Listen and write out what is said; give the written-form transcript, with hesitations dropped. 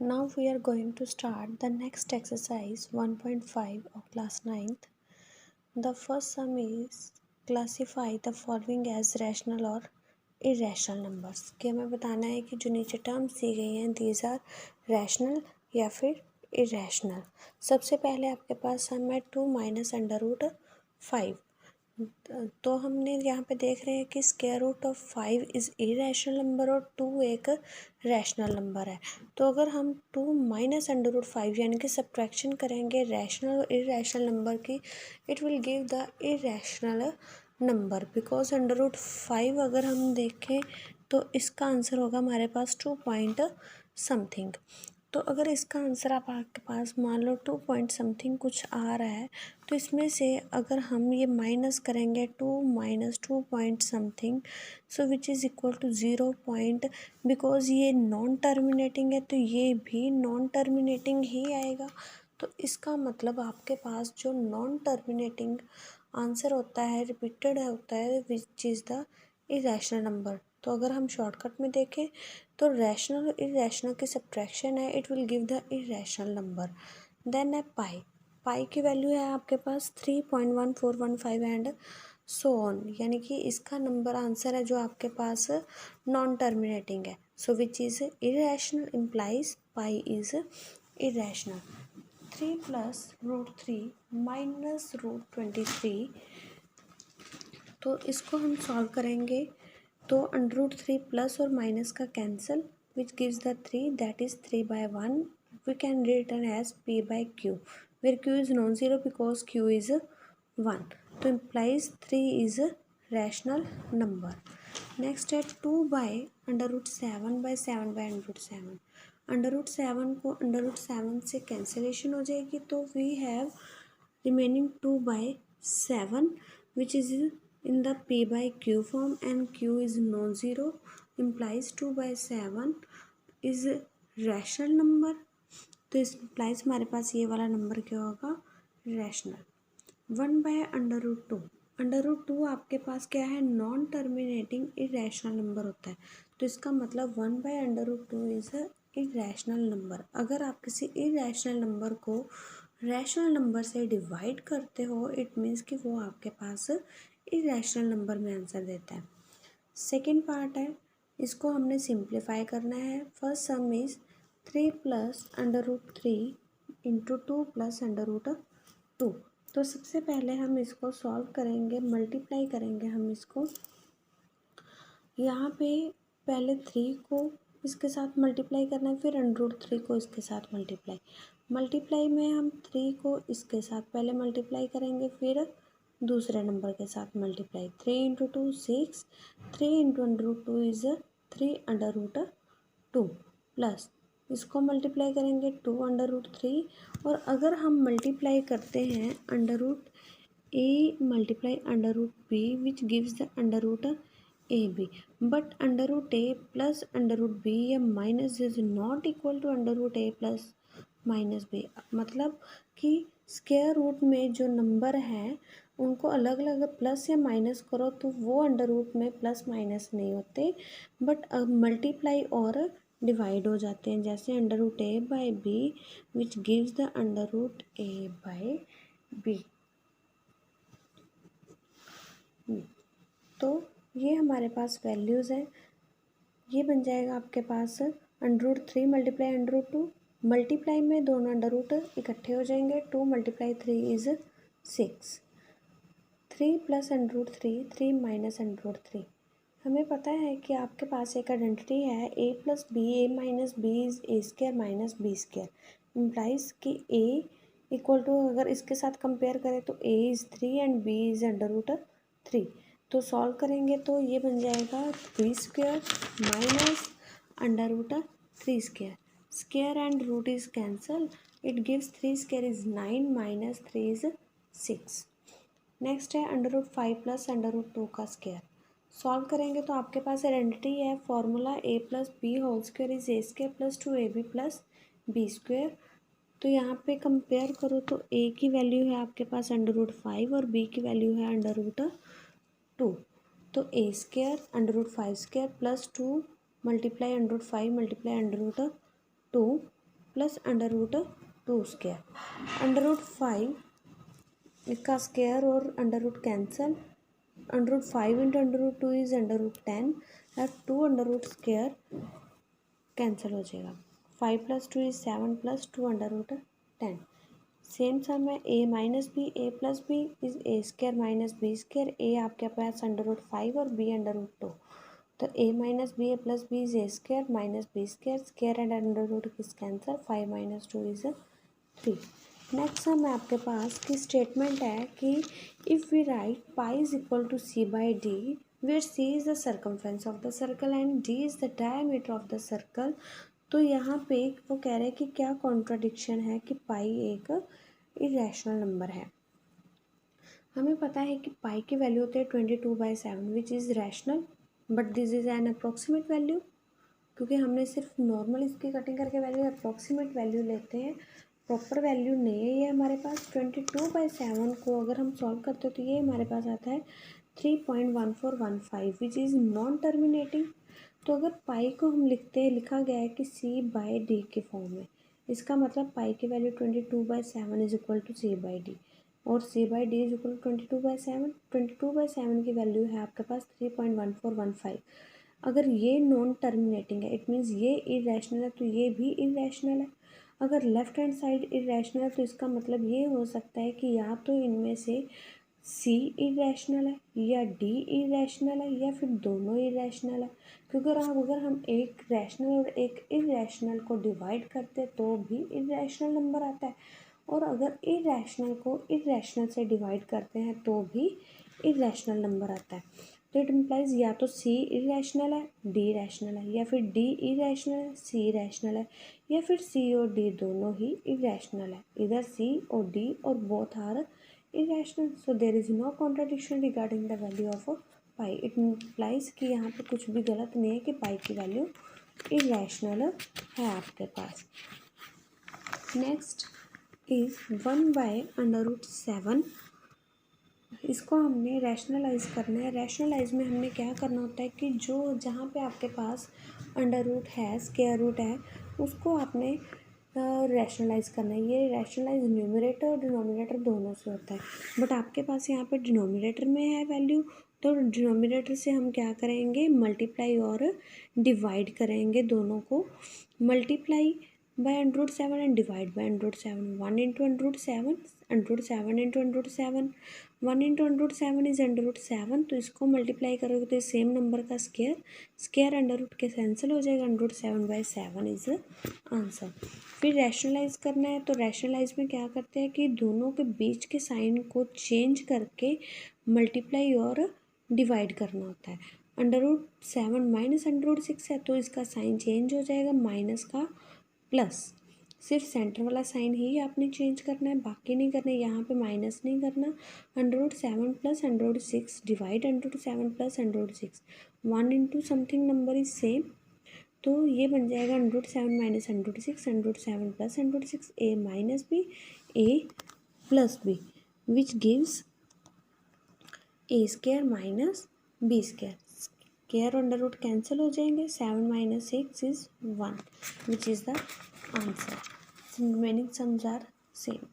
Now we are going to start the next exercise 1.5 of class 9th. The first sum is classify the following as rational or irrational numbers. कि हमें बताना है कि जो नीचे terms दी गई हैं these are rational या फिर irrational. सबसे पहले आपके पास सम है 2 माइनस अंडर रूट 5. तो हमने यहाँ पे देख रहे हैं कि square root of 5 is irrational number और 2 एक रैशनल नंबर है. तो अगर हम 2 माइनस अंडर रूट 5 यानी कि सब्ट्रैक्शन करेंगे रैशनल और इरेशनल नंबर की, it will give the irrational number because under root 5 अगर हम देखें तो इसका आंसर होगा हमारे पास 2 पॉइंट समथिंग. तो अगर इसका आंसर आपके पास मान लो 2 पॉइंट समथिंग कुछ आ रहा है तो इसमें से अगर हम ये माइनस करेंगे 2 minus 2 point something so which is equal to 0 point. Because ये नॉन टर्मिनेटिंग है तो ये भी नॉन टर्मिनेटिंग ही आएगा. तो इसका मतलब आपके पास जो नॉन टर्मिनेटिंग आंसर होता है रिपीटेड होता है विच इज़ द इरेशनल नंबर. तो अगर हम शॉर्टकट में देखें तो रैशनल और इरेशनल की सब्ट्रैक्शन है it will give the irrational number. Then है पाई की वैल्यू है आपके पास 3.1415 एंड सो ऑन, यानी कि इसका नंबर आंसर है जो आपके पास नॉन टर्मिनेटिंग है. So which is irrational implies pi is irrational. 3 plus root 3 minus root 23. तो इसको हम सॉल्व करेंगे तो अंडर रूट 3 प्लस और माइनस का cancel which gives the 3 that is 3 by 1. We can written as p by q where q is non-zero because q is 1. तो implies 3 is a rational number. Next है 2 by under root 7 by 7 by under root 7. Under root 7 को under root 7 से cancellation हो जाएगी तो we have remaining 2 by 7 which is in the p by q form and q is non-zero implies 2 by 7 is rational number. तो इस implies हमारे पास ये वाला नंबर क्या होगा rational. 1 by under root 2. Under root 2 आपके पास क्या है नॉन टर्मिनेटिंग इरेशनल नंबर होता है. तो इसका मतलब 1 by under root 2 is a irrational number. अगर आप किसी इरेशनल नंबर को रैशनल नंबर से डिवाइड करते हो इट मीन्स कि वो आपके पास इरेशनल नंबर में आंसर देता है. सेकेंड पार्ट है इसको हमने सिंप्लीफाई करना है. First sum is 3 plus under root 3 into 2 plus under root 2. तो सबसे पहले हम इसको सॉल्व करेंगे मल्टीप्लाई करेंगे हम इसको. यहाँ पे पहले 3 को इसके साथ मल्टीप्लाई करना है फिर अंडर रूट 3 को इसके साथ मल्टीप्लाई में हम 3 को इसके साथ पहले मल्टीप्लाई करेंगे फिर दूसरे नंबर के साथ multiply. 3 into 2 6. 3 into under root 2 is 3 under root 2 plus इसको मल्टीप्लाई करेंगे 2 अंडर रूट 3. और अगर हम मल्टीप्लाई करते हैं under root A multiply under root B which gives the under root A B. But under root A plus under root B या minus is not equal to under root A plus minus B. मतलब कि square root में जो number हैं उनको अलग अलग plus या माइनस करो तो वो अंडर रूट में प्लस माइनस नहीं होते बट मल्टीप्लाई और डिवाइड हो जाते हैं. जैसे under root a by b which gives the under root a by b. तो ये हमारे पास वैल्यूज़ हैं. ये बन जाएगा आपके पास under root 3 multiply under root 2. Multiply में दोनों अंडर रूट इकट्ठे हो जाएंगे. 2 multiply 3 is 6. 3 plus under root 3 3 minus under root 3. हमें पता है कि आपके पास एक आइडेंटिटी है A plus B A minus B is A square minus B square. Implies कि ए इक्वल टू अगर इसके साथ कंपेयर करें तो A is 3 and B is under root 3. तो सॉल्व करेंगे तो ये बन जाएगा 3 square minus under root 3 square. Square and root is cancel it gives 3 square is 9 minus 3 is 6. Next है under root 5 plus under root 2 का स्क्वायर. सॉल्व करेंगे तो आपके पास आइडेंटिटी है formula A plus B whole square is A square plus 2ab plus b square. तो यहाँ पे कंपेयर करो तो ए की वैल्यू है आपके पास अंडर रूट 5 और बी की वैल्यू है अंडर रूट 2. तो A square under root 5 square plus 2 multiply under root 5 multiply under root 2 plus under root 2 square. Under root 5 इसका स्क्वायर और under root cancel. Under root 5 into under root 2 is under root 10 और 2 under root square cancel हो जाएगा। 5 plus 2 is 7 plus 2 under root 10। Same sum है a minus B, A plus B is A square minus B square. ए आपके पास under root 5 और be under root 2, तो a minus B A plus B is A square minus B square. Square and under root किस cancel, 5 minus 2 is 3। Next sum है आपके पास की स्टेटमेंट है कि if we write pi is equal to C by D, where C is the circumference of the circle and D is the diameter of the circle. तो यहाँ पे वो कह रहे हैं कि क्या कॉन्ट्राडिक्शन है कि पाई एक इरेशनल नंबर है। हमें पता है कि पाई की वैल्यू होती है 22/7 which is rational, but this is an approximate value, क्योंकि हमने सिर्फ नॉर्मल इसकी कटिंग करके वैल्यू अप्रॉक्सीमेट वैल्यू लेते हैं, प्रॉपर वैल्यू नहीं है ये हमारे पास। 22/7 को अगर हम सॉल्व करते हैं तो ये हमारे पास आता है 3.1415 विच इज़ नॉन टर्मिनेटिंग। तो अगर पाई को हम लिखा गया है कि सी बाई डी के फॉर्म में, इसका मतलब पाई की value 22/7 is equal to C by D, और C by D is equal to 22/7। 22/7 की वैल्यू है आपके पास 3.1415। अगर ये नॉन टर्मिनेटिंग है इट मीन्स ये इरेशनल है, तो ये भी इरेशनल है। अगर लेफ्ट हैंड साइड इरेशनल है तो इसका मतलब ये हो सकता है कि या तो इनमें से सी इरेशनल है या डी इरेशनल है या फिर दोनों इरेशनल है, क्योंकि अगर हम एक रैशनल और एक इरेशनल को डिवाइड करते हैं तो भी इरेशनल नंबर आता है, और अगर इरेशनल को इरेशनल से डिवाइड करते हैं तो भी इरेशनल नंबर आता है। तो इट इम्प्लाइज या तो सी इरेशनल है डी रैशनल है, या फिर डी इरेशनल है सी रैशनल है, या फिर सी और डी दोनों ही इरेशनल है। इधर सी और डी और both are irrational, so there is no contradiction regarding the value of pi. It implies कि यहाँ पे कुछ भी गलत नहीं है कि पाई की वैल्यू इरेशनल है आपके पास। Next is 1/√7। इसको हमने रैशनलाइज करना है। रैशनलाइज में हमने क्या करना होता है कि जो जहाँ पे आपके पास अंडर रूट है, स्क्वायर रूट है, उसको आपने रैशनलाइज करना है। ये रैशनलाइज न्यूमरेटर और डिनोमिनेटर दोनों से होता है, बट आपके पास यहाँ पे डिनोमिनेटर में है वैल्यू, तो डिनोमिनेटर से हम क्या करेंगे, मल्टीप्लाई और डिवाइड करेंगे दोनों को। Multiply by √7 and divide by √7। 1 into √7, √7 into √7, 1 into √7 is √7, तो इसको मल्टीप्लाई करोगे तो सेम नंबर का स्क्वायर अंडर रूट के कैंसिल हो जाएगा, √7/7 इज आंसर। फिर रैशनलाइज करना है, तो रैशनलाइज में क्या करते हैं कि दोनों के बीच के साइन को चेंज करके मल्टीप्लाई और डिवाइड करना होता है। √7 माइनस √6 है तो इसका साइन चेंज हो जाएगा, माइनस का प्लस, सिर्फ सेंटर वाला साइन ही आपने चेंज करना है, बाकी नहीं करना है। यहाँ पे माइनस नहीं करना। √7 plus √6 divide √7 plus √6, 1 into something number is same, तो ये बन जाएगा √7 minus √6, √7 plus √6, a minus B A plus b which gives a square minus B square. Square under root cancel हो जाएंगे, 7 minus 6 is 1 which is the answer. Remaining sums are same.